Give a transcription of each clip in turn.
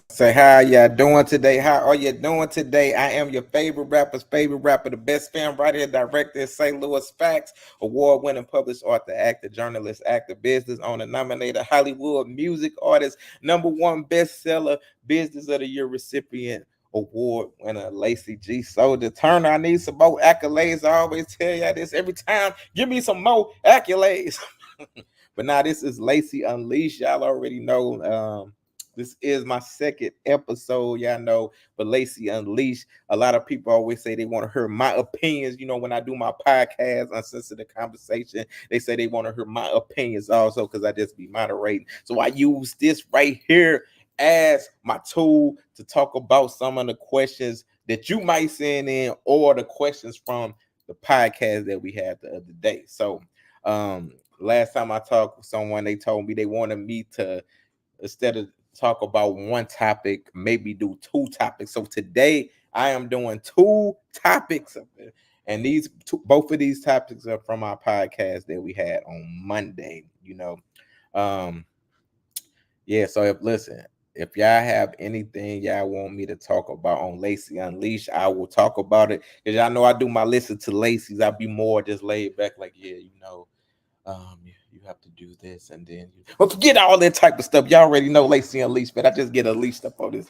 Say, how y'all doing today? How are you doing today? I am your favorite rapper, the best film writer, director in St. Louis Facts, award-winning published author, actor, journalist, actor, business owner, nominated Hollywood music artist, number one bestseller, Business of the Year recipient, award winner, Lacey G. Soldier Turner. I need some more accolades. I always tell y'all this every time. Give me some more accolades. But now this is Lacey Unleashed. Y'all already know. This is my second episode, y'all know, but Lacey Unleashed. A lot of people always say they want to hear my opinions. You know, when I do my podcast, UnCensor The Conversation, they say they want to hear my opinions also because I just be moderating. So I use this right here as my tool to talk about some of the questions that you might send in or the questions from the podcast that we had the other day. So last time I talked with someone, they told me they wanted me to, instead of talk about one topic, maybe do two topics. So today I am doing two topics, and both of these topics are from our podcast that we had on Monday. Yeah. So if y'all have anything y'all want me to talk about on Lacey Unleashed, I will talk about it. Because y'all know I do my listen to Lacey's. I'll be more just laid back, like, yeah, you have to do this, and then forget all that type of stuff. Y'all already know Lacey Unleashed, but I just get unleashed up on this.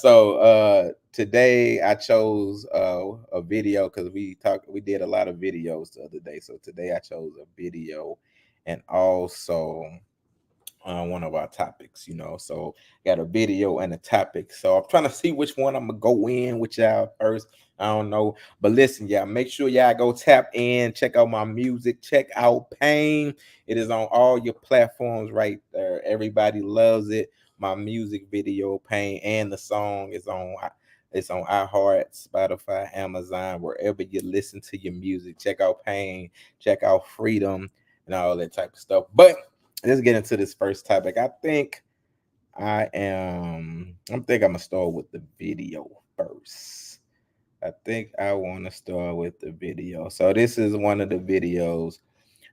So today I chose a video because we did a lot of videos the other day. So today I chose a video and also one of our topics, so got a video and a topic. So I'm trying to see which one I'm gonna go in with y'all first. I don't know, but listen, y'all, make sure y'all go tap in, check out my music, check out Pain. It is on all your platforms right there. Everybody loves it. My music video, Pain, and the song is on. It's on iHeart, Spotify, Amazon, wherever you listen to your music. Check out Pain, check out Freedom, and all that type of stuff. But let's get into this first topic. I'm gonna start with the video first. I think I want to start with the video. So this is one of the videos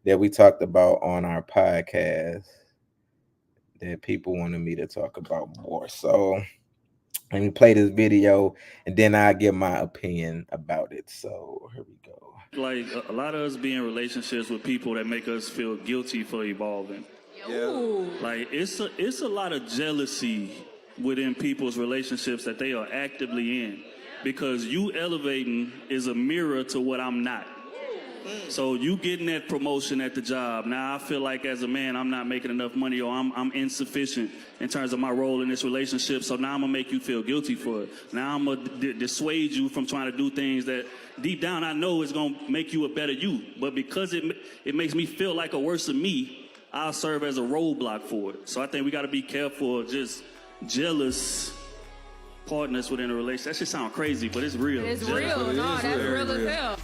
that we talked about on our podcast that people wanted me to talk about more. So let me play this video and then I'll give my opinion about it. So here we go. Like a lot of us be in relationships with people that make us feel guilty for evolving. Ooh. Like it's a lot of jealousy within people's relationships that they are actively in, because you elevating is a mirror to what I'm not. So you getting that promotion at the job. Now I feel like as a man I'm not making enough money, or I'm insufficient in terms of my role in this relationship. So now I'm gonna make you feel guilty for it. Now I'm gonna dissuade you from trying to do things that deep down I know is gonna make you a better you. But because it makes me feel like a worse of me, I'll serve as a roadblock for it. So I think we gotta be careful of just jealous partners within a relationship. That shit sound crazy, but it's real. It's real. No, that's real as hell.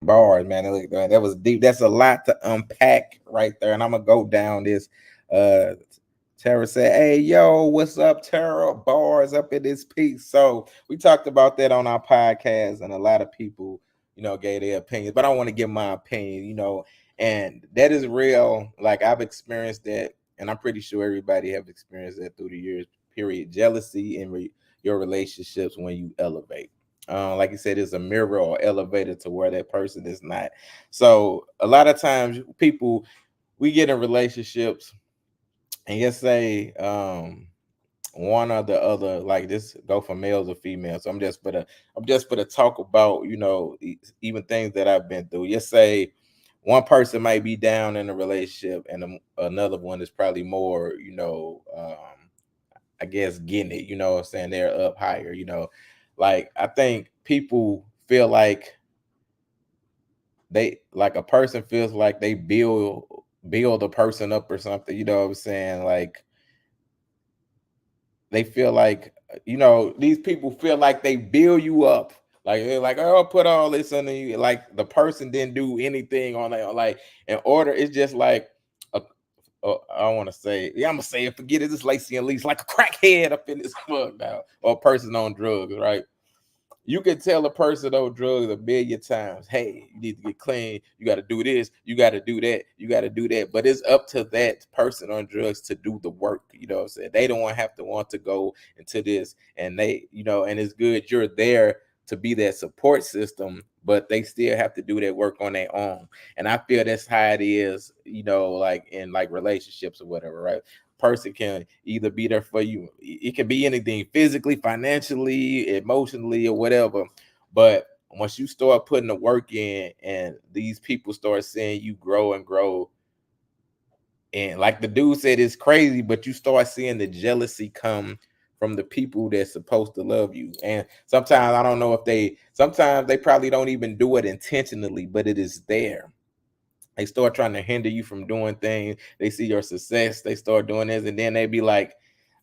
Bars, man. Look, that was deep. That's a lot to unpack right there. And I'm gonna go down this. Tara said, "Hey, yo, what's up, Tara? Bars up in this piece." So we talked about that on our podcast, and a lot of people, gave their opinions. But I want to give my opinion, and that is real. Like I've experienced that, and I'm pretty sure everybody have experienced that through the years. Period. Jealousy in your relationships when you elevate. Like you said, it's a mirror or elevator to where that person is not. So a lot of times we get in relationships and just say one or the other, like this go for males or females. So I'm just gonna talk about, even things that I've been through. Just say one person might be down in a relationship and another one is probably more, I guess getting it, what I'm saying, they're up higher, Like I think people feel like a person feels like they build a person up or something, you know what I'm saying? Like they feel like, these people feel like they build you up. Like they're like, oh, put all this on you. Like the person didn't do anything on that. Like in order, it's just like I want to say, I'm gonna say it. Forget it. It's Lacey Unleashed, like a crackhead up in this mug now, or a person on drugs, right? You can tell a person on drugs a million times, hey, you need to get clean, you got to do this, you got to do that, you got to do that. But it's up to that person on drugs to do the work. You know what I'm saying? They don't want to go into this, and they, and it's good you're there to be that support system, but they still have to do that work on their own. And I feel that's how it is, like in like relationships or whatever, right? Person can either be there for you. It can be anything, physically, financially, emotionally, or whatever. But once you start putting the work in and these people start seeing you grow and grow, and like the dude said, it's crazy, but you start seeing the jealousy come from the people that's supposed to love you. And sometimes I don't know if sometimes they probably don't even do it intentionally, but it is there. They start trying to hinder you from doing things. They see your success. They start doing this. And then they be like,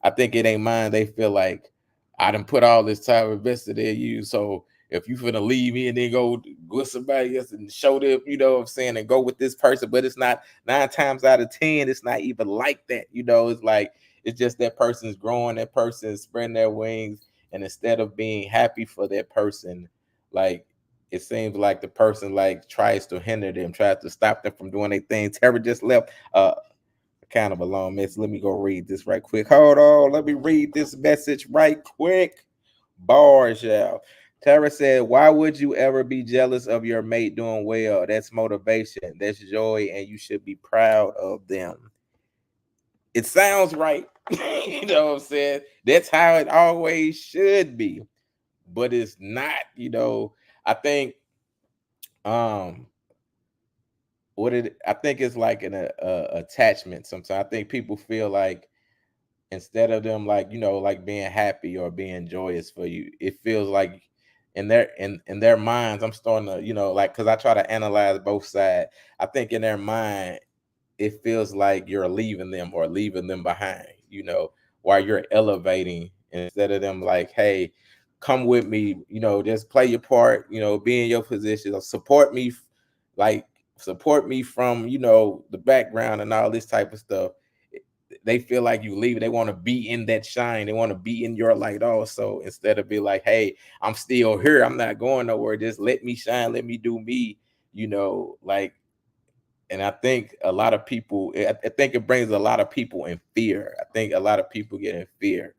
I think it ain't mine. They feel like I done put all this time invested in you. So if you finna leave me and then go with somebody else and show them, you know what I'm saying, and go with this person, but it's not 9 times out of 10, it's not even like that. It's like, it's just that person's growing, that person's spreading their wings. And instead of being happy for that person, like, it seems like the person like tries to hinder them, tries to stop them from doing their thing. Terry just left kind of a long message. Let me go read this right quick. Hold on. Let me read this message right quick. Bars, y'all. Tara said, why would you ever be jealous of your mate doing well? That's motivation. That's joy, and you should be proud of them. It sounds right. You know what I'm saying? That's how it always should be. But it's not, I think I think it's like an attachment sometimes. I think people feel like instead of them like, like being happy or being joyous for you, it feels like in their minds, I'm starting to, like, because I try to analyze both sides. I think in their mind it feels like you're leaving them or leaving them behind, while you're elevating, instead of them like, hey, come with me, just play your part, be in your position, or like support me from, the background and all this type of stuff. They feel like you leave. They want to be in that shine. They want to be in your light also, instead of be like, hey, I'm still here. I'm not going nowhere. Just let me shine. Let me do me, like. And I think a lot of people, I think it brings a lot of people in fear. I think a lot of people get in fear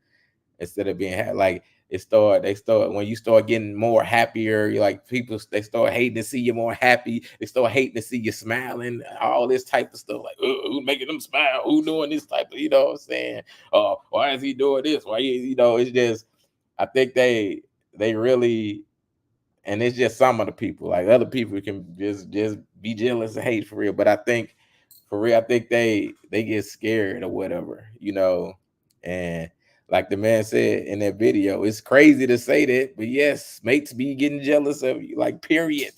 instead of being like, they start when you start getting more happier, you're like, people, they start hating to see you more happy. They start hating to see you smiling, all this type of stuff, like, who making them smile, who doing this type of, what I'm saying, why is he doing this, why it's just, I think they really, and it's just some of the people, like other people can just be jealous and hate for real. But I think for real, I think they get scared or whatever, and like the man said in that video, it's crazy to say that, but yes, mates be getting jealous of you, like, period.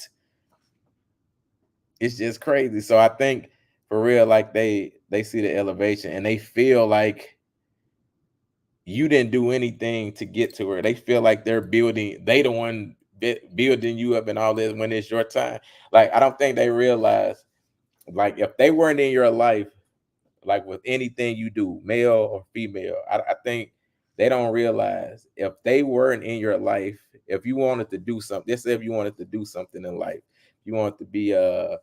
It's just crazy. So I think for real, like they see the elevation and they feel like you didn't do anything to get to her. They feel like they the one building you up and all this when it's your time. Like, I don't think they realize, like, if they weren't in your life, like with anything you do, male or female, I think they don't realize, if they weren't in your life, if you wanted to do something, just say if you wanted to do something in life, you want to be a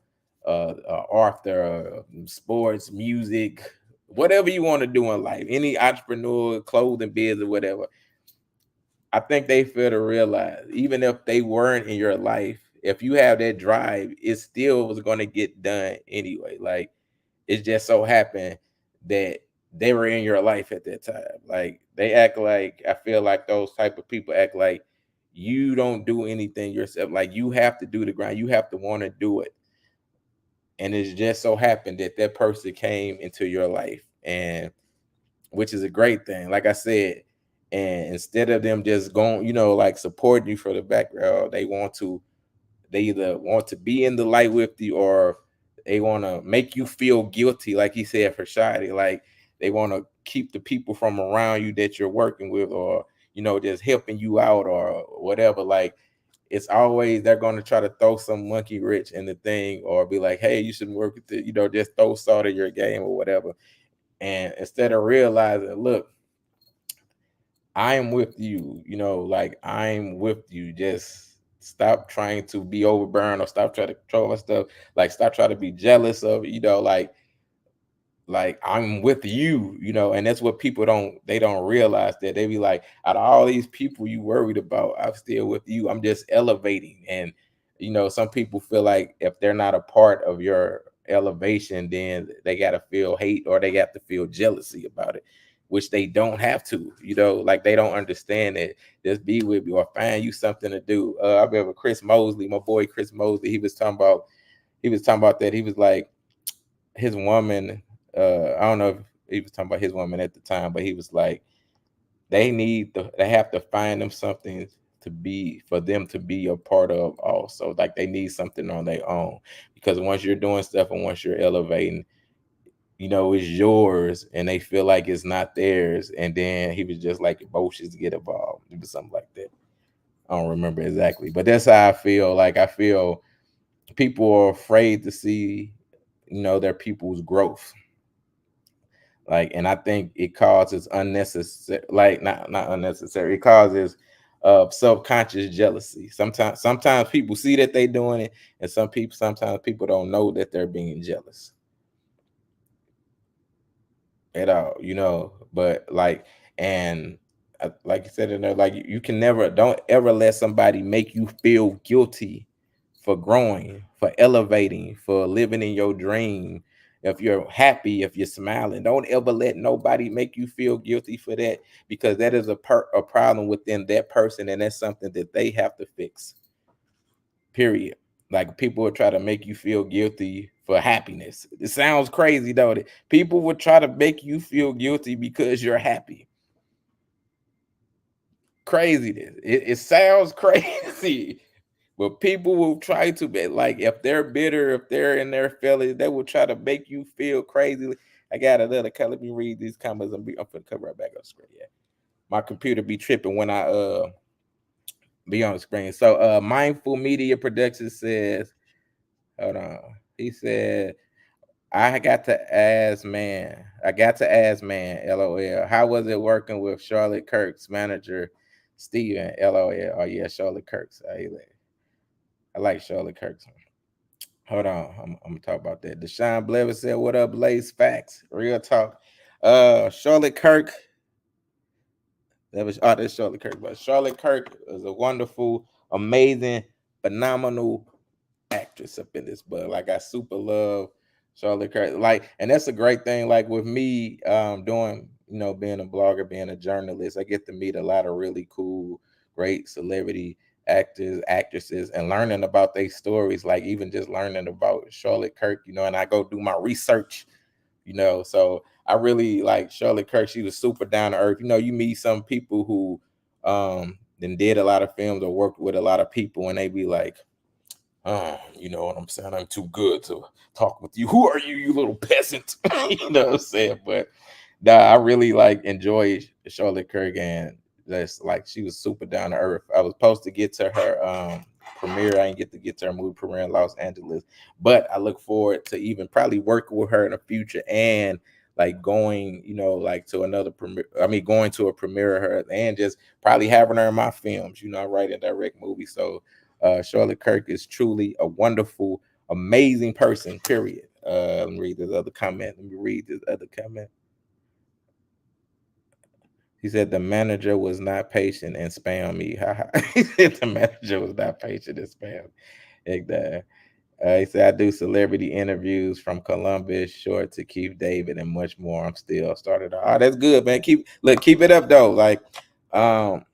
author, sports, music, whatever you want to do in life, any entrepreneur, clothing biz or whatever. I think they fail to realize, even if they weren't in your life, if you have that drive, it still was going to get done anyway. Like, it just so happened that they were in your life at that time. Like, they act like, I feel like those type of people act like you don't do anything yourself. Like, you have to do the grind. You have to want to do it. And it just so happened that that person came into your life, and which is a great thing. Like I said, and instead of them just going, like supporting you for the background, they either want to be in the light with you, or they want to make you feel guilty, like he said for Shadi. Like, they want to keep the people from around you that you're working with, or just helping you out or whatever. Like, it's always they're going to try to throw some monkey wrench in the thing, or be like, hey, you shouldn't work with it, just throw salt in your game or whatever. And instead of realizing, look, I am with you, like I'm with you. Just stop trying to be overbearing or stop trying to control my stuff. Like stop trying to be jealous of, like I'm with you, and that's what people don't realize, that they be like, out of all these people you worried about, I'm still with you. I'm just elevating. And some people feel like if they're not a part of your elevation, then they gotta feel hate or they have to feel jealousy about it, which they don't have to, like they don't understand that. Just be with me or find you something to do. I remember Chris Mosley, my boy Chris Mosley, he was talking about that. He was like, his woman, I don't know if he was talking about his woman at the time, but he was like, they have to find them something to be, for them to be a part of also. Like they need something on their own, because once you're doing stuff and once you're elevating, it's yours and they feel like it's not theirs. And then he was just like, emotions get involved. It was something like that. I don't remember exactly, but that's how I feel. Like I feel people are afraid to see, their people's growth. Like, and I think it causes unnecessary, like not unnecessary, it causes subconscious jealousy. Sometimes people see that they're doing it, and sometimes people don't know that they're being jealous at all, but like, and like you said in there, like you can never, don't ever let somebody make you feel guilty for growing, for elevating, for living in your dream. If you're happy, if you're smiling, don't ever let nobody make you feel guilty for that, because that is a problem within that person, and that's something that they have to fix. Period. Like people will try to make you feel guilty for happiness. It sounds crazy, don't it? People will try to make you feel guilty because you're happy. Craziness. It sounds crazy. But people will try to be like, if they're bitter, if they're in their feelings, they will try to make you feel crazy. I got another cut. Let me read these comments. I'm gonna come right back on the screen. Yeah. My computer be tripping when I be on the screen. So Mindful Media Production says, hold on. He said, I got to ask, man, LOL. How was it working with Charlotte Kirk's manager, Steven? LOL. Oh yeah, Charlotte Kirk's. I like Charlotte Kirk's. Hold on, I'm gonna talk about that. Deshaun Blever said, "What up, Blaze? Facts, real talk." Charlotte Kirk. That's Charlotte Kirk. But Charlotte Kirk is a wonderful, amazing, phenomenal actress up in this. But like, I super love Charlotte Kirk. Like, and that's a great thing. Like with me, doing, being a blogger, being a journalist, I get to meet a lot of really cool, great celebrity actors, actresses, and learning about their stories. Like even just learning about Charlotte Kirk, and I go do my research, So I really like Charlotte Kirk. She was super down to earth. You meet some people who then did a lot of films or worked with a lot of people, and they be like, you know what I'm saying? I'm too good to talk with you. Who are you, you little peasant? You know what I'm saying? But nah, I really like enjoy Charlotte Kirk, and that's like, she was super down to earth. I was supposed to get to her premiere. I didn't get to her movie premiere in Los Angeles, but I look forward to even probably working with her in the future, and like going, like to another premiere. I mean, going to a premiere of her, and just probably having her in my films. I write and direct movies, so Charlotte Kirk is truly a wonderful, amazing person. Period. Let me read this other comment. He said the manager was not patient and spam me. He said the manager was not patient and spam. Exactly. He said, I do celebrity interviews from Columbus, Short to Keith David, and much more. I'm still started. Oh, that's good, man. Keep it up though. Um,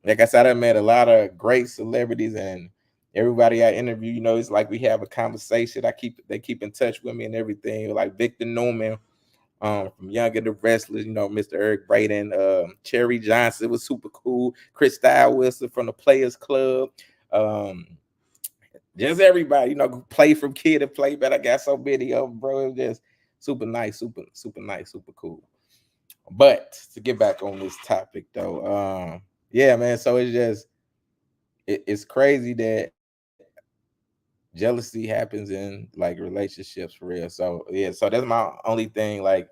like I said, I met a lot of great celebrities, and everybody I interview, it's like we have a conversation. They keep in touch with me and everything. Like Victor Newman, from Younger the Wrestlers, Mr. Eric Braden, Cherry Johnson was super cool. Chris Wilson from the Players Club. Um, just everybody, play from kid to play, but I got so many of them, bro. It was just super nice, super nice, super cool. But to get back on this topic though, yeah, man. So it's crazy that jealousy happens in like relationships for real. So yeah, so that's my only thing. Like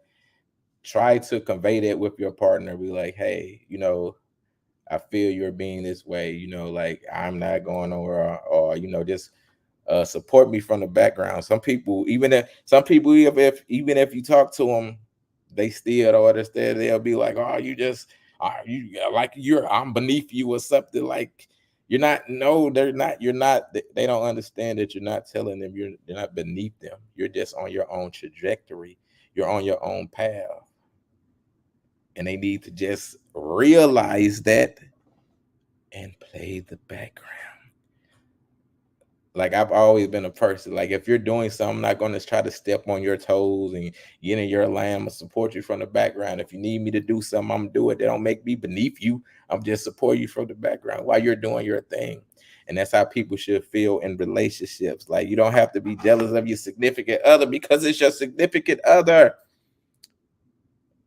try to convey that with your partner. Be like, hey, I feel you're being this way, like I'm not going nowhere, or just support me from the background. Some people, even if you talk to them, they still don't understand. They'll be like, oh, you just you like I'm beneath you or something. Like you're not. No, they're not. You're not. They don't understand that you're not telling them you're not beneath them. You're just on your own trajectory. You're on your own path, and they need to just realize that and play the background. Like I've always been a person. Like if you're doing something, I'm not going to try to step on your toes and get in your lane. I'm gonna support you from the background. If you need me to do something, I'm gonna do it. They don't make me beneath you. I'm just support you from the background while you're doing your thing. And that's how people should feel in relationships. Like you don't have to be jealous of your significant other because it's your significant other.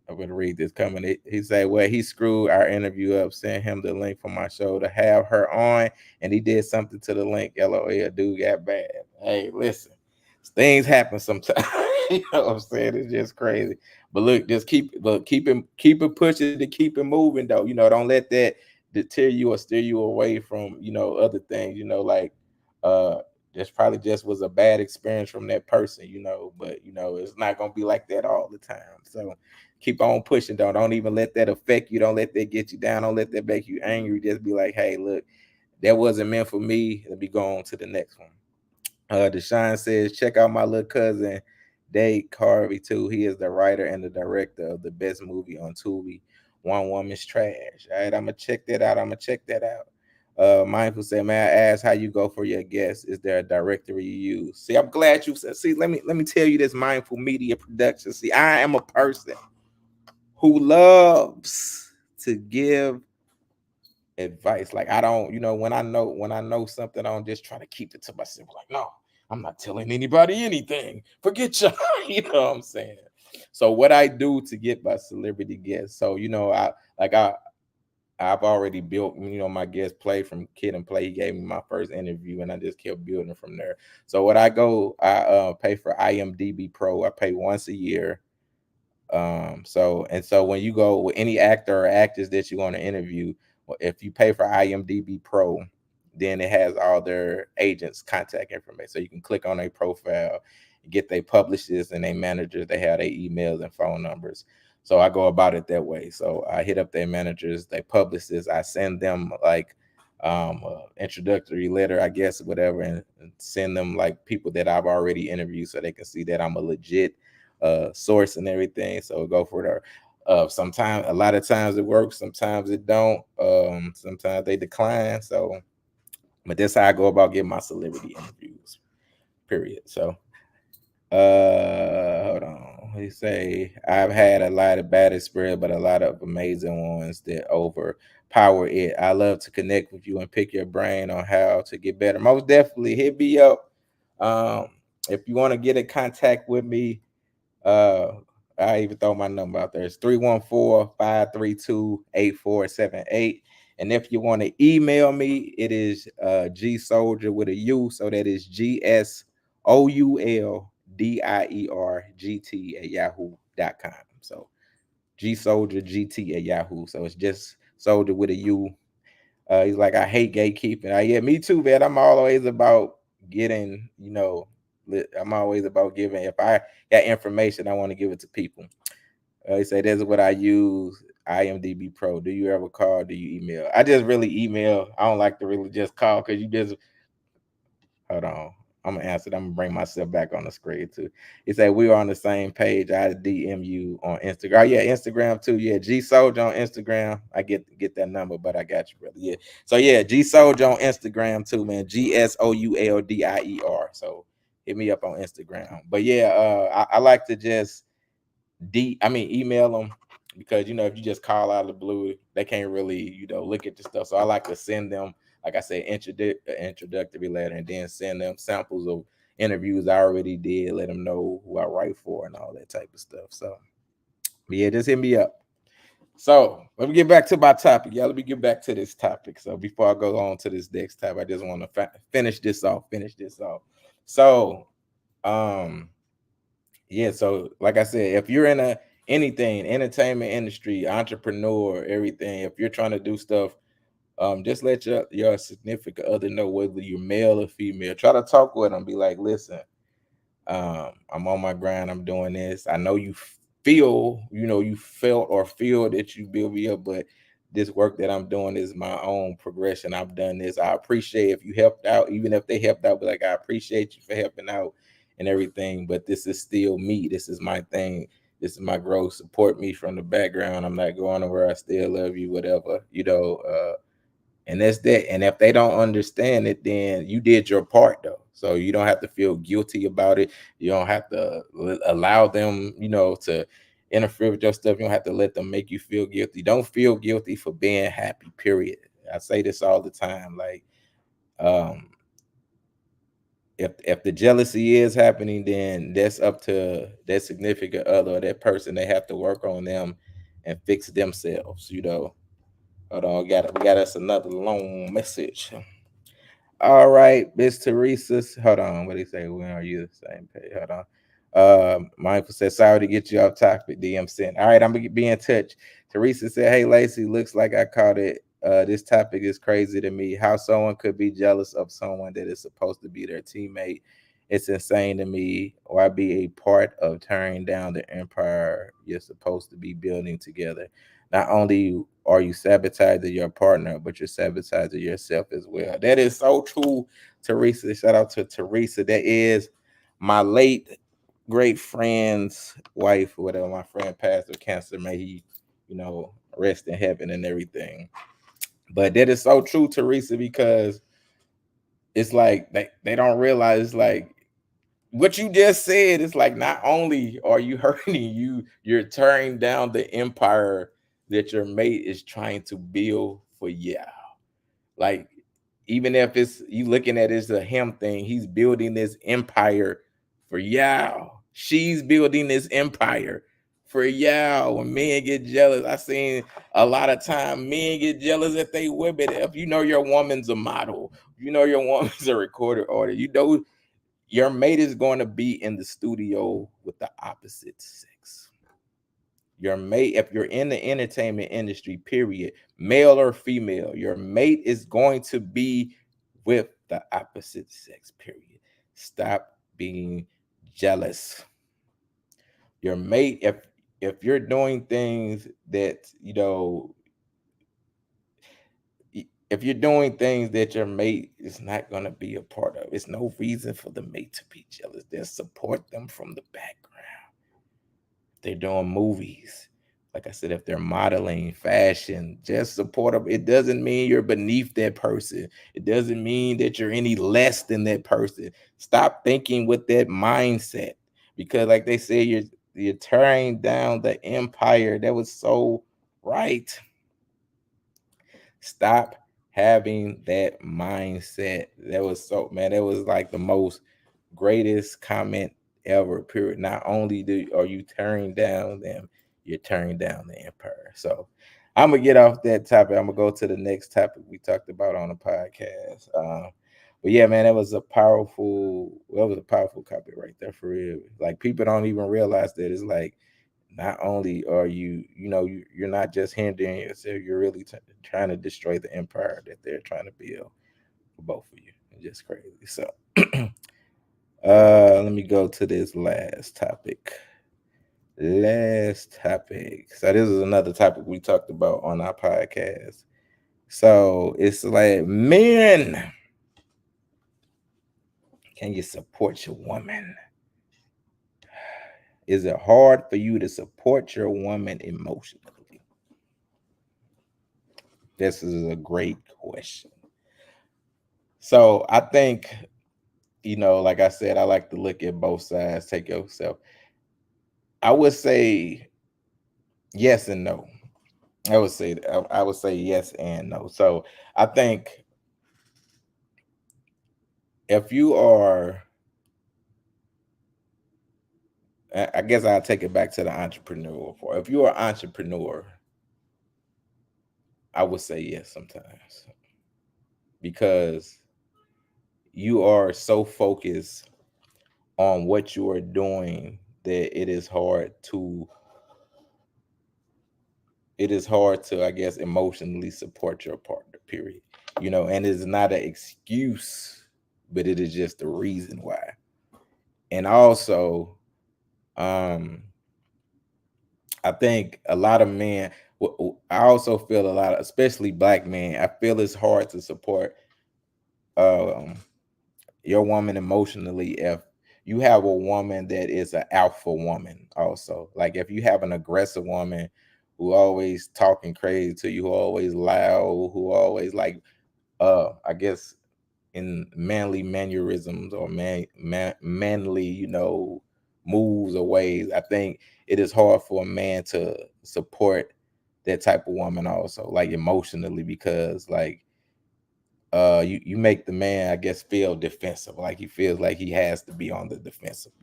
I'm gonna read this coming. He said, "Well, he screwed our interview up. Sent him the link from my show to have her on, and he did something to the link. LOL, dude got bad. Hey, listen, things happen sometimes. You know what I'm saying? It's just crazy. But look, just keep it pushing to keep it moving though. Don't let that deter you or steer you away from other things. Uh, this probably just was a bad experience from that person. But it's not gonna be like that all the time. So." Keep on pushing, though. Don't even let that affect you. Don't let that get you down. Don't let that make you angry. Just be like, hey, look, that wasn't meant for me. Let me go on to the next one. Deshaun says, check out my little cousin, Dave Carvey, too. He is the writer and the director of the best movie on Tubi, One Woman's Trash. All right, I'm going to check that out. Mindful said, may I ask how you go for your guests? Is there a directory you use? See, I'm glad you said, see, let me tell you this Mindful Media production. See, I am a person who loves to give advice. Like I don't, when I know something, I don't just try to keep it to myself. Like, no, I'm not telling anybody anything. Forget you. You know what I'm saying? So what I do to get my celebrity guests. So, I've already built, my guest Play from Kid and Play. He gave me my first interview and I just kept building from there. So I pay for IMDb Pro. I pay once a year. So when you go with any actor or actress that you want to interview, if you pay for IMDb Pro, then it has all their agents' contact information. So you can click on their profile, get their publishers and their managers. They have their emails and phone numbers. So I go about it that way. So I hit up their managers, their publicists. I send them like introductory letter, I guess, whatever, and send them like people that I've already interviewed so they can see that I'm a legit source and everything. So go for it. Sometimes, a lot of times it works, sometimes it don't. Sometimes they decline. So, but that's how I go about getting my celebrity interviews. Period. So, hold on. He say I've had a lot of bad experience, but a lot of amazing ones that overpower it. I love to connect with you and pick your brain on how to get better. Most definitely, hit me up. If you want to get in contact with me, uh, I even throw my number out there. It's 314-532-8478. And if you want to email me, it is G Soldier with a U. So that is GSOULDIERGT@yahoo.com. So G Soldier GT at Yahoo. So it's just Soldier with a U. He's like, I hate gatekeeping. Yeah, me too, man. I'm always about getting, I'm always about giving. If I got information, I want to give it to people. He said, this is what I use, IMDb Pro. Do you ever call? Do you email? I just really email. I don't like to really just call because you just, hold on. I'm gonna answer it. I'm gonna bring myself back on the screen too. He said we are on the same page. I DM you on Instagram. Oh, yeah, Instagram too. Yeah, G Soldier on Instagram. I get that number, but I got you, brother. Yeah. So yeah, G Soldier on Instagram too, man. GSOULDIER. So hit me up on Instagram. But yeah, I like to just email them because if you just call out of the blue, they can't really look at the stuff. So I like to send them, like I said, introductory letter, and then send them samples of interviews I already did, let them know who I write for and all that type of stuff. So, but yeah, just hit me up. So let me get back to my topic, y'all. Let me get back to this topic. So before I go on to this next topic, I just want to finish this off. So, yeah. So like I said, if you're in a anything, entertainment industry, entrepreneur, everything. If you're trying to do stuff, just let your significant other know whether you're male or female. Try to talk with them. Be like, listen, I'm on my grind. I'm doing this. I know you feel, you felt or feel that you build me up, but this work that I'm doing is my own progression. I've done this. I appreciate if you helped out, even if they helped out, but like, I appreciate you for helping out and everything. But this is still me. This is my thing. This is my growth. Support me from the background. I'm not going nowhere. I still love you, whatever, and that's that. And if they don't understand it, then you did your part though. So you don't have to feel guilty about it. You don't have to allow them, to interfere with your stuff. You don't have to let them make you feel guilty. Don't feel guilty for being happy, period. I say this all the time. Like, um, if the jealousy is happening, then that's up to that significant other or that person. They have to work on them and fix themselves. Hold on, we got us another long message. All right, Miss Teresa. Hold on. What do you say? When are you the same page? Hold on. Mindful said, sorry to get you off topic. DM sent. All right, I'm gonna be in touch. Teresa said, hey Lacey, looks like I caught it. This topic is crazy to me. How someone could be jealous of someone that is supposed to be their teammate. It's insane to me. Why be a part of tearing down the empire you're supposed to be building together? Not only are you sabotaging your partner, but you're sabotaging yourself as well. That is so true, Teresa. Shout out to Teresa. That is my late great friend's wife, whatever. My friend passed of cancer. May he, rest in heaven and everything. But that is so true, Teresa, because it's like they don't realize, like, what you just said. Is like, not only are you hurting you're tearing down the empire that your mate is trying to build for you. Like, even if it's you looking at it as a him thing, he's building this empire for y'all. She's building this empire for y'all. When men get jealous, I seen a lot of time men get jealous if they women. If you know your woman's a model, you know your woman's a recorded artist, your mate is going to be in the studio with the opposite sex. Your mate, if you're in the entertainment industry, period, male or female, your mate is going to be with the opposite sex, period. Stop being jealous. Your mate, if you're doing things that, if you're doing things that your mate is not going to be a part of, it's no reason for the mate to be jealous. They'll support them from the background. They're doing movies. Like I said, if they're modeling, fashion, just support them. It doesn't mean you're beneath that person. It doesn't mean that you're any less than that person. Stop thinking with that mindset, because, like they say, you're tearing down the empire. That was so right. Stop having that mindset. That was so, man. That was like the most greatest comment ever. Period. Not only are you tearing down them, you're tearing down the empire. So I'm gonna get off that topic. I'm gonna go to the next topic we talked about on the podcast. But yeah, man, that was a powerful topic right there for real. Like, people don't even realize that. It's like, not only are you're not just hindering yourself, you're really trying to destroy the empire that they're trying to build for both of you. It's just crazy. So let me go to this last topic. So this is another topic we talked about on our podcast. So it's like, men, can you support your woman? Is it hard for you to support your woman emotionally? This is a great question. So I think, like I said, I like to look at both sides, take yourself. I would say yes and no. I would say yes and no. So I think if you are, I guess I'll take it back to the entrepreneur part. If you're an entrepreneur, I would say yes sometimes, because you are so focused on what you are doing that it is hard to it is hard to, I guess, emotionally support your partner, period. And it's not an excuse, but it is just the reason why. And also, um, I think a lot of men, I also feel a lot of, especially black men, I feel it's hard to support um, your woman emotionally if you have a woman that is an alpha woman also. Like if you have an aggressive woman who always talking crazy to you, who always loud, who always like I guess in manly mannerisms or manly, moves or ways. I think it is hard for a man to support that type of woman also, like emotionally, because like you make the man, I guess, feel defensive, like he feels like he has to be on the defensive,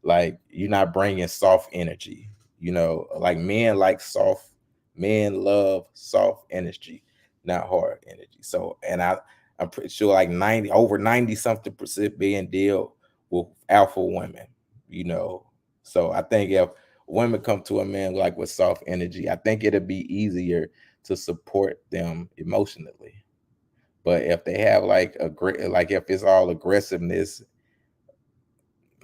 like you're not bringing soft energy, like men like soft, men love soft energy, not hard energy. So, and I'm pretty sure like 90 something percent being deal with alpha women, you know. So I think if women come to a man like with soft energy, I think it'll be easier to support them emotionally. But if they have like like if it's all aggressiveness,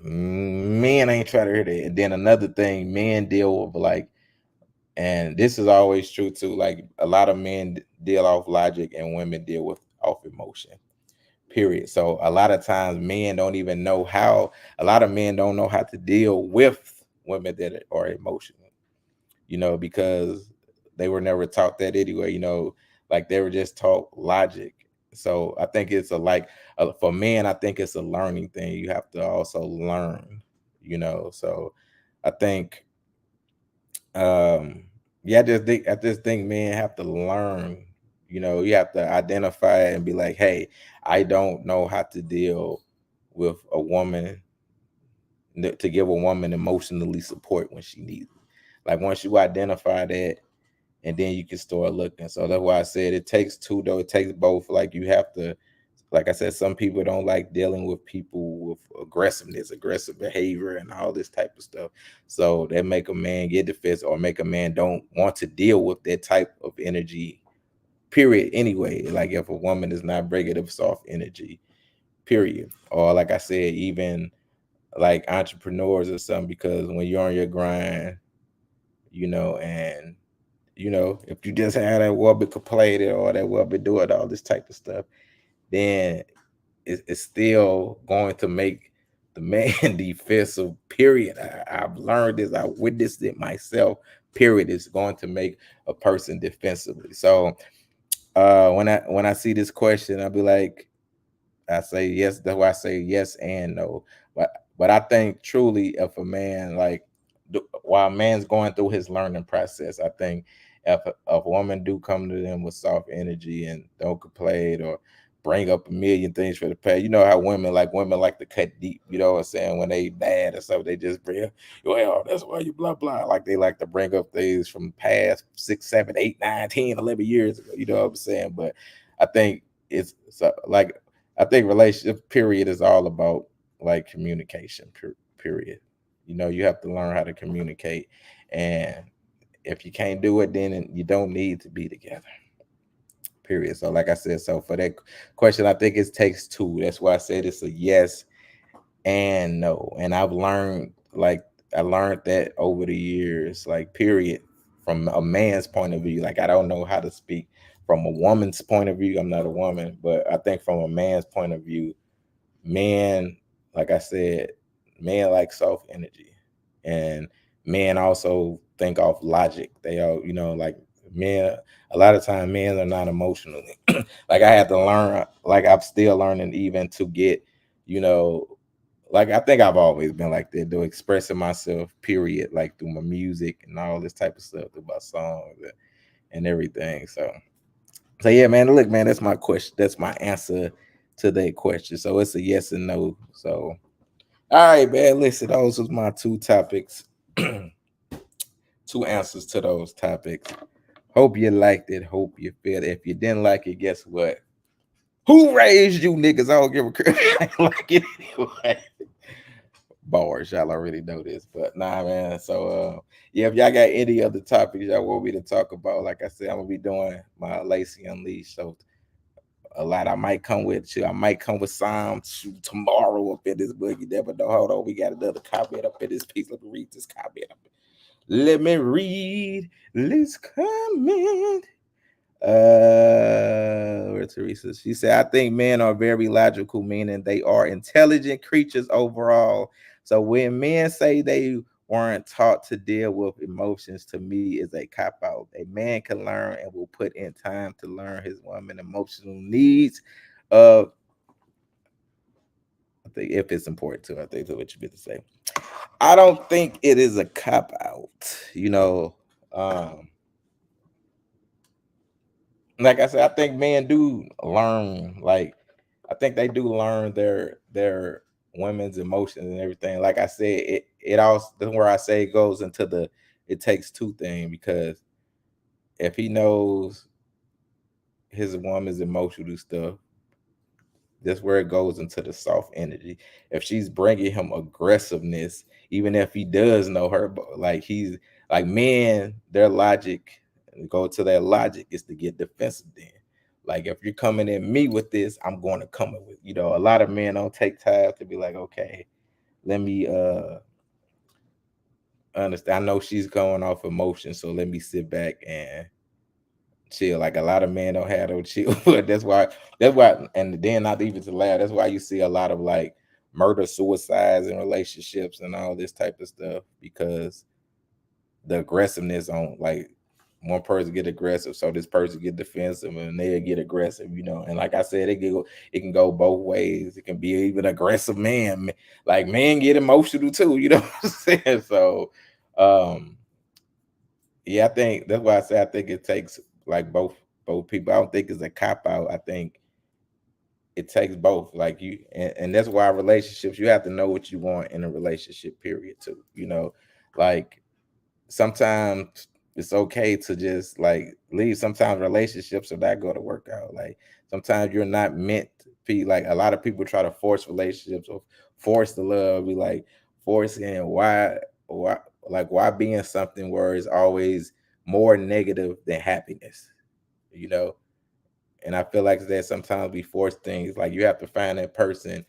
men ain't trying to hear that. And then another thing, men deal with like, and this is always true too. Like a lot of men deal off logic, and women deal with off emotion. Period. So a lot of times, men don't even know how. A lot of men don't know how to deal with women that are emotional. Because they were never taught that anyway, like they were just taught logic. So I think it's for men, I think it's a learning thing. You have to also learn, So I think, yeah, I just think men have to learn, you have to identify and be like, hey, I don't know how to deal with a woman, to give a woman emotionally support when she needs it. Like once you identify that, and then you can start looking. So that's why I said it takes two, though. It takes both. Like you have to, like I said, some people don't like dealing with people with aggressiveness, aggressive behavior, and all this type of stuff. So that make a man get defensive, or make a man don't want to deal with that type of energy. Period. Anyway, like if a woman is not bringing up soft energy. Period. Or like I said, even like entrepreneurs or something, because when you're on your grind, and if you just have that woman complaining or that woman doing all this type of stuff, then it's still going to make the man defensive. Period. I've learned this. I witnessed it myself. Period. It's going to make a person defensively. So when I see this question, I'll be like, I say yes. That's why I say yes and no. But I think truly, if a man like, while a man's going through his learning process, I think if a woman do come to them with soft energy and don't complain or bring up a million things for the past, you know how women like to cut deep. You know what I'm saying? When they bad or something, they just bring, well, that's why you blah blah. Like they like to bring up things from past 6, 7, 8, 9, 10, 11 years ago. You know what I'm saying? But I think it's so, like I think relationship period is all about like communication period. You have to learn how to communicate, and if you can't do it, then you don't need to be together. Period. So like I said, so for that question, I think it takes two. That's why I said it's a yes and no. And I learned that over the years, like period, from a man's point of view. Like I don't know how to speak from a woman's point of view. I'm not a woman, but I think from a man's point of view, men, like I said, men like soft energy, and men also think off logic. They all, like men. A lot of time, men are not emotionally. Like I had to learn. Like I'm still learning, even to get, you know, like I think I've always been like that, though, expressing myself. Period. Like through my music and all this type of stuff, through my songs and everything. So yeah, man. Look, man, that's my question. That's my answer to that question. So it's a yes and no. So all right, man. Listen, those was my two topics, two answers to those topics. Hope you liked it. Hope you feel it. If you didn't like it, guess what? Who raised you niggas? I don't give a crap. I like it anyway. Bars. Y'all already know this, but nah, man. So, yeah, if y'all got any other topics y'all want me to talk about, like I said, I'm gonna be doing my Lacey Unleashed. So, a lot I might come with you. I might come with some tomorrow up in this boogie. Never know. Hold on, we got another comment up in this piece. Let me read this comment. Let me read this comment. Where Teresa? She said, I think men are very logical, meaning they are intelligent creatures overall. So when men say they weren't taught to deal with emotions, to me is a cop out. A man can learn and will put in time to learn his woman emotional needs. Uh, I think if it's important to, I think that's what you meant to say. I don't think it is a cop out, you know. Like I said, I think men do learn, like I think they do learn their women's emotions and everything. Like I said, it also, that's where I say it goes into the it takes two things, because if he knows his woman's emotional stuff, that's where it goes into the soft energy. If she's bringing him aggressiveness, even if he does know her, but like he's like men, their logic, go to their logic is to get defensive. Then, like if you're coming at me with this, I'm going to come in with, you know. A lot of men don't take time to be like, okay, let me understand. I know she's going off emotion, so let me sit back and chill. Like a lot of men don't have those chill, but that's why, and then not even to laugh. That's why you see a lot of like murder, suicides, and relationships and all this type of stuff, because the aggressiveness on like one person get aggressive, so this person get defensive, and they get aggressive, you know. And like I said, it can go both ways. It can be even aggressive man, like men get emotional too, you know what I'm saying? So, um, yeah, I think that's why I say I think it takes like both people. I don't think it's a cop out. I think it takes both. Like you, and that's why relationships, you have to know what you want in a relationship. Period. Too. You know, like sometimes it's okay to just like leave. Sometimes relationships are not going to work out. Like sometimes you're not meant to be. Like a lot of people try to force relationships or force the love. Be like forcing why like why being something where it's always more negative than happiness. You know, and I feel like that sometimes we force things. Like you have to find that person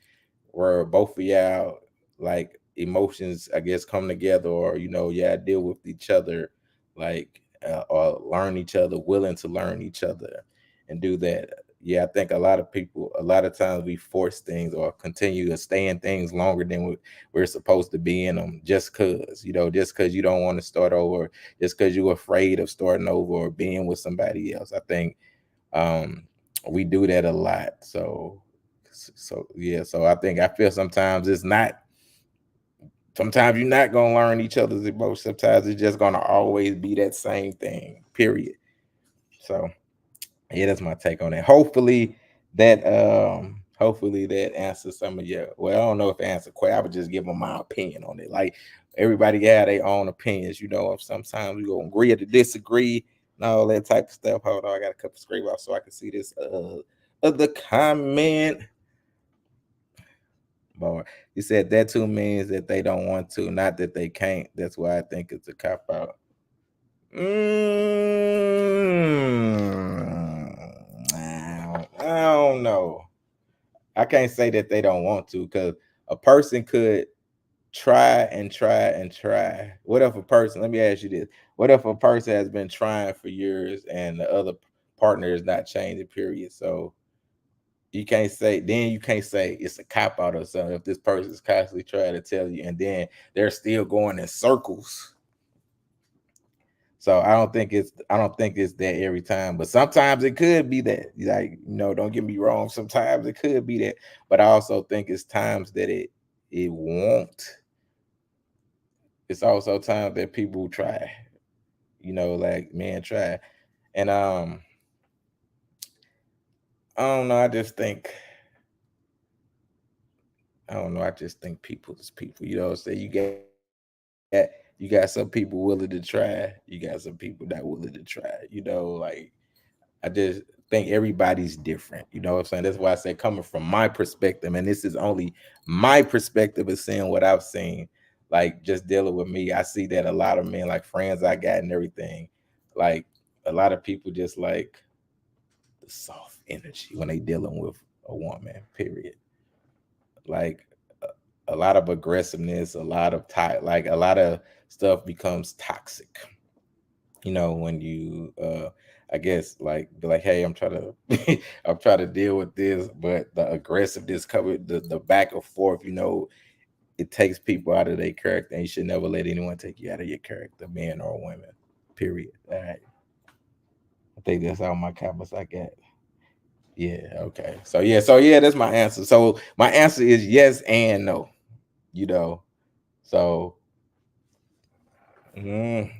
where both of y'all like emotions, I guess, come together, or you know, yeah, deal with each other, like or learn each other, willing to learn each other, and do that. Yeah, I think a lot of people, a lot of times we force things or continue to stay in things longer than we're supposed to be in them, just cause, you know, just cause you don't want to start over, just cause you're afraid of starting over or being with somebody else. I think um we do that a lot. So yeah, so I feel sometimes it's not, sometimes you're not gonna learn each other's emotions. Sometimes it's just gonna always be that same thing, period. So yeah, that's my take on it. Hopefully that answers some of your, well, I don't know if it answered quite, I would just give them my opinion on it. Like everybody got their own opinions, you know. If sometimes we gonna agree or to disagree and all that type of stuff. Hold on, I got a couple screen off so I can see this other comment. Boy, you said that too means that they don't want to, not that they can't. That's why I think it's a cop out. I don't know. I can't say that they don't want to, because a person could try and try and try. What if a person, let me ask you this. What if a person has been trying for years and the other partner is not changing, period? So you can't say it's a cop out or something if this person is constantly trying to tell you and then they're still going in circles. So I don't think it's that every time, but sometimes it could be that. Like, you know, don't get me wrong, sometimes it could be that, but I also think it's times that it won't. It's also times that people try, you know, like men try. And I don't know, I don't know, I just think people is people, you know. Say you got some people willing to try, you got some people not willing to try, you know, like I just think everybody's different. You know what I'm saying? That's why I say coming from my perspective, and this is only my perspective of seeing what I've seen. Like just dealing with me, I see that a lot of men, like friends I got and everything, like a lot of people just like the soft energy when they dealing with a woman. Period. Like a lot of aggressiveness, a lot of like a lot of stuff becomes toxic. You know, when you I guess like be like, hey, I'm trying to I'm trying to deal with this, but the aggressiveness covered the back and forth, you know, it takes people out of their character, and you should never let anyone take you out of your character, man or women. Period. All right. I think that's all my comments I got. Yeah, okay. So yeah, that's my answer. So my answer is yes and no, you know. So mm,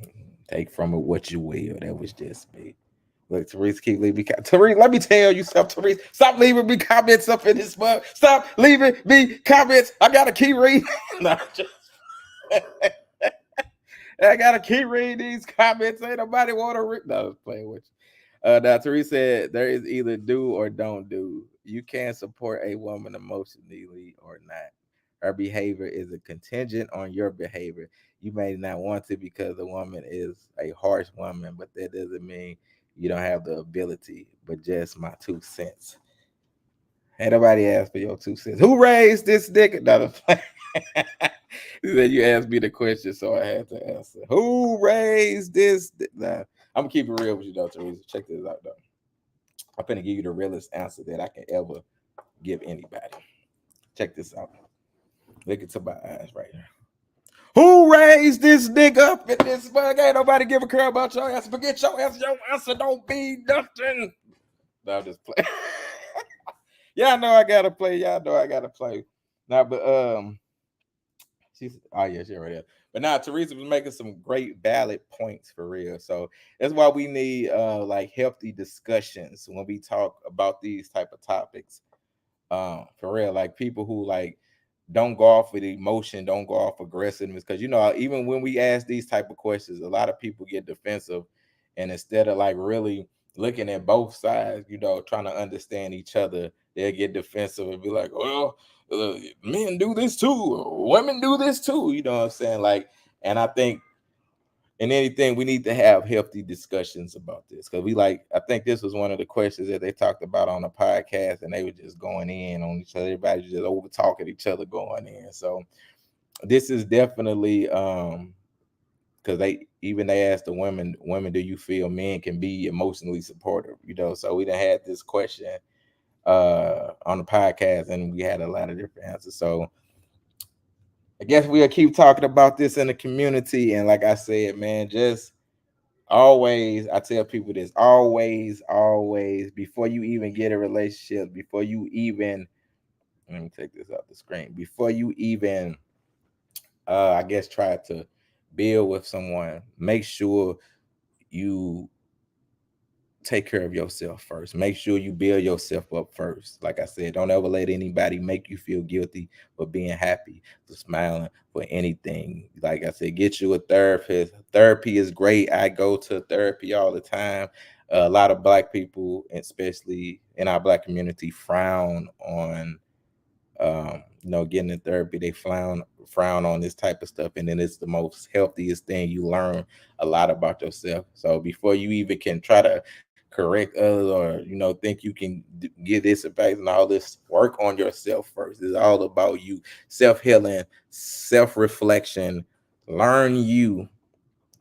take from it what you will. That was just me. Look, Therese, keep leaving me. Therese, let me tell you something, Therese. Stop leaving me comments up in this mug. Stop leaving me comments. I gotta keep reading. No, I gotta keep reading these comments. Ain't nobody want to read. No, I was playing with you. Now, Therese said there is either do or don't do. You can support a woman emotionally or not. Her behavior is a contingent on your behavior. You may not want to because the woman is a harsh woman, but that doesn't mean you don't have the ability. But just my 2 cents. Ain't nobody asked for your 2 cents. Who raised this nigga? No, then you asked me the question, so I had to answer. Who raised this? Nah, I'm gonna keep it real with you, though, Teresa. Check this out, though. I'm gonna give you the realest answer that I can ever give anybody. Check this out. Look into my eyes right here. Who raised this nigga up in this mug? Ain't nobody give a care about your answer. Forget your answer. Your answer don't mean nothing. No, I'm just playing. Y'all know I gotta play. Y'all know I gotta play. Now, but she's she already is. But now Teresa was making some great valid points for real. So that's why we need like healthy discussions when we talk about these type of topics. For real, like people who like don't go off with emotion, don't go off aggressiveness. Because you know, even when we ask these type of questions, a lot of people get defensive, and instead of like really looking at both sides, you know, trying to understand each other, they'll get defensive and be like, well, men do this too, women do this too. You know what I'm saying? Like, and I think in anything we need to have healthy discussions about this, because we like, I think this was one of the questions that they talked about on the podcast, and they were just going in on each other. Everybody just over talking each other going in. So this is definitely because they asked the women, do you feel men can be emotionally supportive? You know, so we done had this question on the podcast, and we had a lot of different answers. So I guess we'll keep talking about this in the community. And like I said, man, just always, I tell people this, always, before you even get a relationship, before you even, let me take this off the screen, before you even, I guess, try to build with someone, make sure you take care of yourself first. Make sure you build yourself up first. Like I said, don't ever let anybody make you feel guilty for being happy, for smiling, for anything. Like I said, get you a therapist. Therapy is great. I go to therapy all the time. A lot of Black people, especially in our Black community, frown on getting in therapy. They frown on this type of stuff, and then it's the most healthiest thing. You learn a lot about yourself. So before you even can try to correct others, or think you can give this advice and all this, work on yourself first. It's all about you, self-healing, self-reflection. Learn you.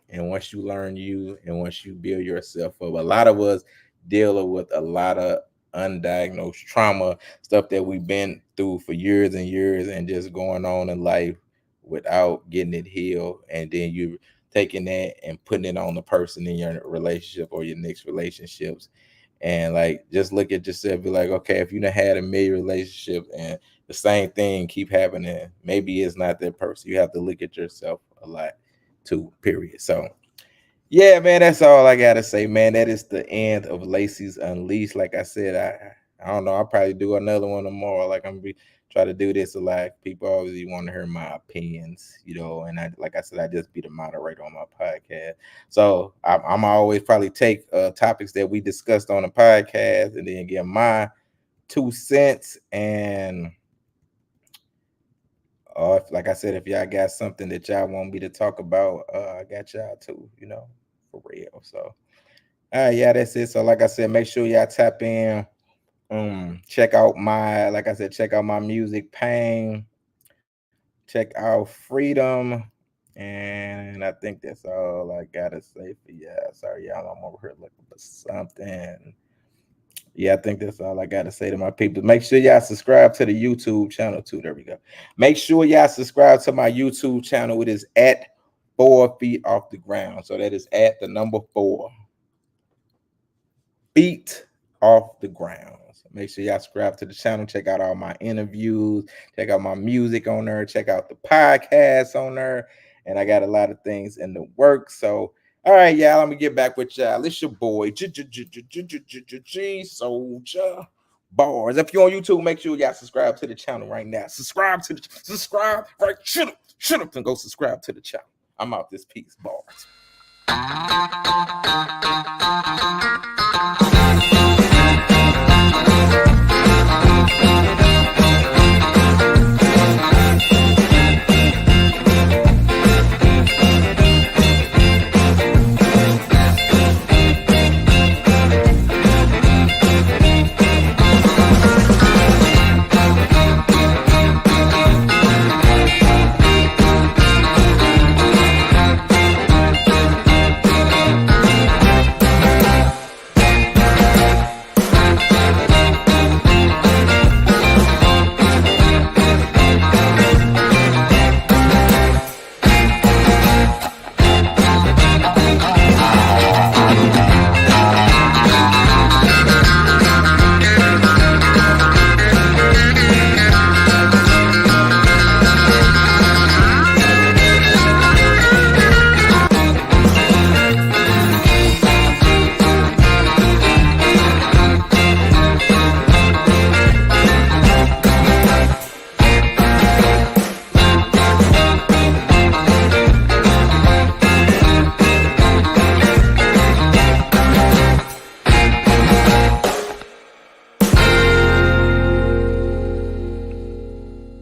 And once you learn you, and once you build yourself up, a lot of us deal with a lot of undiagnosed trauma, stuff that we've been through for years and years, and just going on in life without getting it healed. And then you taking that and putting it on the person in your relationship or your next relationships. And like, just look at yourself, be like, okay, if you done had a million relationships and the same thing keep happening, maybe it's not that person. You have to look at yourself a lot too, period. So yeah, man, that's all I gotta say, man. That is the end of Lacey's Unleashed. Like I said, I don't know. I'll probably do another one tomorrow. Like I'm be try to do this. Like people obviously want to hear my opinions, and like I said, I just be the moderator on my podcast. So I'm always probably take topics that we discussed on the podcast and then give my 2 cents. And like I said, if y'all got something that y'all want me to talk about, I got y'all too, for real. So yeah, that's it. So like I said, make sure y'all tap in. Check out check out my music, Pain. Check out Freedom. And I think that's all I gotta say for y'all. Sorry, y'all, I'm over here looking for something. Yeah, I think that's all I gotta say to my people. Make sure y'all subscribe to the YouTube channel too. There we go. Make sure y'all subscribe to my YouTube channel. It is at 4 feet off the ground. So that is at the number 4 feet off the ground. So make sure y'all subscribe to the channel. Check out all my interviews. Check out my music on there. Check out the podcast on there. And I got a lot of things in the works. So, all right, y'all. Let me get back with y'all. It's your boy, Soldier Bars. If you're on YouTube, make sure y'all subscribe to the channel right now. Subscribe right. Shut up and go subscribe to the channel. I'm out this piece, Bars.